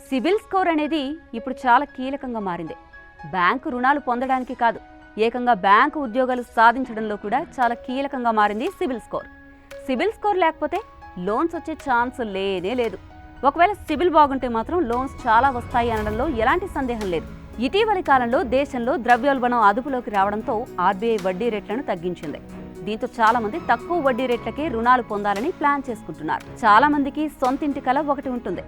CIBIL score అనేది ఇప్పుడు చాలా కీలకంగా మారింది. బ్యాంకు రుణాలు పొందడానికి కాదు, ఏకంగా బ్యాంకు ఉద్యోగాలు సాధించడంలో కూడా చాలా కీలకంగా మారింది సిబిల్ స్కోర్. సిబిల్ స్కోర్ లేకపోతే లోన్స్ వచ్చే ఛాన్స్ లేనే లేదు. ఒకవేళ సిబిల్ బాగుంటే మాత్రం లోన్స్ చాలా వస్తాయి అనడంలో ఎలాంటి సందేహం లేదు. ఇటీవలి కాలంలో దేశంలో ద్రవ్యోల్బణం అదుపులోకి రావడంతో ఆర్బీఐ వడ్డీ రేట్లను తగ్గించింది. దీంతో చాలా మంది తక్కువ వడ్డీ రేట్లకే రుణాలు పొందాలని ప్లాన్ చేసుకుంటున్నారు. చాలా మందికి సొంతింటి కల ఒకటి ఉంటుంది.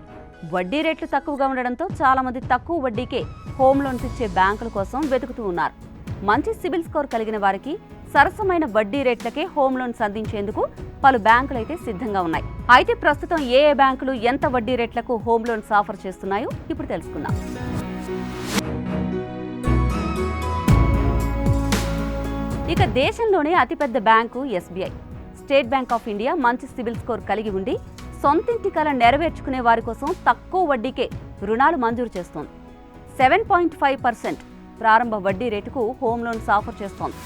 వడ్డీ రేట్లు తక్కువగా ఉండడంతో చాలా మంది తక్కువ వడ్డీకే హోమ్ లోన్స్ ఇచ్చే బ్యాంకుల కోసం వెతుకుతూ ఉన్నారు. మంచి సిబిల్ స్కోర్ కలిగిన వారికి సరసమైన వడ్డీ రేట్లకే హోమ్ లోన్స్ అందించేందుకు పలు బ్యాంకులు అయితే సిద్ధంగా ఉన్నాయి. అయితే ప్రస్తుతం ఏ బ్యాంకులు ఎంత వడ్డీ రేట్లకు హోమ్ లోన్స్ ఆఫర్ చేస్తున్నాయో ఇప్పుడు తెలుసుకుందాం. ఇక దేశంలోనే అతిపెద్ద bank SBI. State bank of India మంచి సిబిల్ స్కోర్ కలిగి ఉండి సొంతింటి కల నెరవేర్చుకునే వారి కోసం తక్కువ వడ్డీకే రుణాలు మంజూరు చేస్తోంది. 7.5% ప్రారంభ వడ్డీ రేటుకు హోమ్ లోన్స్ ఆఫర్ చేస్తోంది.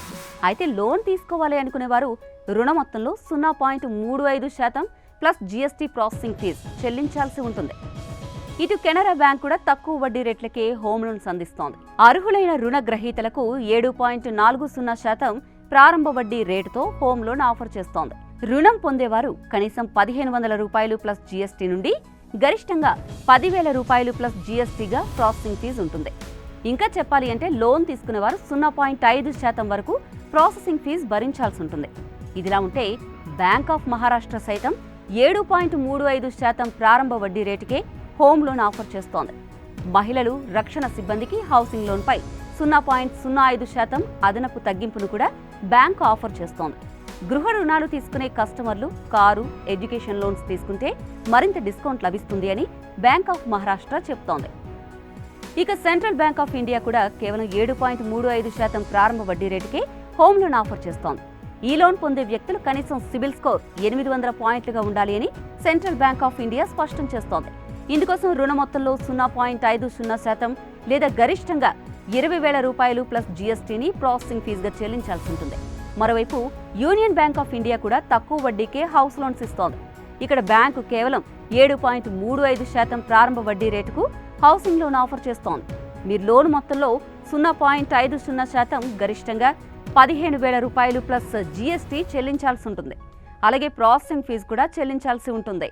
అయితే లోన్ తీసుకోవాలి అనుకునేవారు రుణ మొత్తంలో 0.35% ప్లస్ జీఎస్టీ ప్రాసెసింగ్ ఫీజు చెల్లించాల్సి ఉంటుంది. ఇటు కెనరా బ్యాంక్ కూడా తక్కువ వడ్డీ రేట్లకే హోమ్ లోన్స్ అందిస్తోంది. అర్హులైన రుణ గ్రహీతలకు 7.40% ప్రారంభ వడ్డీ రేటుతో హోమ్ లోన్ ఆఫర్ చేస్తోంది. రుణం పొందేవారు కనీసం ₹1,500 ప్లస్ జీఎస్టీ నుండి గరిష్టంగా ₹10,000 ప్లస్ జీఎస్టీగా ప్రాసెసింగ్ ఫీజు ఉంటుంది. ఇంకా చెప్పాలి అంటే లోన్ తీసుకునేవారు 0.5% వరకు ప్రాసెసింగ్ ఫీజు భరించాల్సి ఉంటుంది. ఇదిలా ఉంటే బ్యాంక్ ఆఫ్ మహారాష్ట్ర సైతం 7.35% ప్రారంభ వడ్డీ రేటుకే హోమ్ లోన్ ఆఫర్ చేస్తోంది. మహిళలు, రక్షణ సిబ్బందికి హౌసింగ్ లోన్పై 0.05% అదనపు తగ్గింపును కూడా బ్యాంకు ఆఫర్ చేస్తోంది. గృహ రుణాలు తీసుకునే కస్టమర్లు కారు, ఎడ్యుకేషన్ లోన్స్ తీసుకుంటే మరింత డిస్కౌంట్ లభిస్తుంది అని బ్యాంక్ ఆఫ్ మహారాష్ట్ర చెప్తోంది. ఇక సెంట్రల్ బ్యాంక్ ఆఫ్ ఇండియా కూడా కేవలం 7.35% ప్రారంభ వడ్డీ రేటుకే హోమ్ లోన్ ఆఫర్ చేస్తోంది. ఈ లోన్ పొందే వ్యక్తులు కనీసం సిబిల్ స్కోర్ 800 పాయింట్లుగా ఉండాలి అని సెంట్రల్ బ్యాంక్ ఆఫ్ ఇండియా స్పష్టం చేస్తోంది. ఇందుకోసం రుణ మొత్తంలో 0.50% లేదా గరిష్టంగా ₹20,000 ప్లస్ జీఎస్టీని ప్రాసెసింగ్ ఫీజుగా చెల్లించాల్సి ఉంటుంది. మరోవైపు యూనియన్ బ్యాంక్ ఆఫ్ ఇండియా కూడా తక్కువ వడ్డీకే హౌస్ లోన్స్ ఇస్తోంది. ఇక్కడ బ్యాంకు కేవలం 7.35% ప్రారంభ వడ్డీ రేటుకు హౌసింగ్ లోన్ ఆఫర్ చేస్తోంది. మీరు లోన్ మొత్తంలో 0.50% గరిష్టంగా ₹15,000 ప్లస్ జీఎస్టీ చెల్లించాల్సి ఉంటుంది. అలాగే ప్రాసెసింగ్ ఫీజు కూడా చెల్లించాల్సి ఉంటుంది.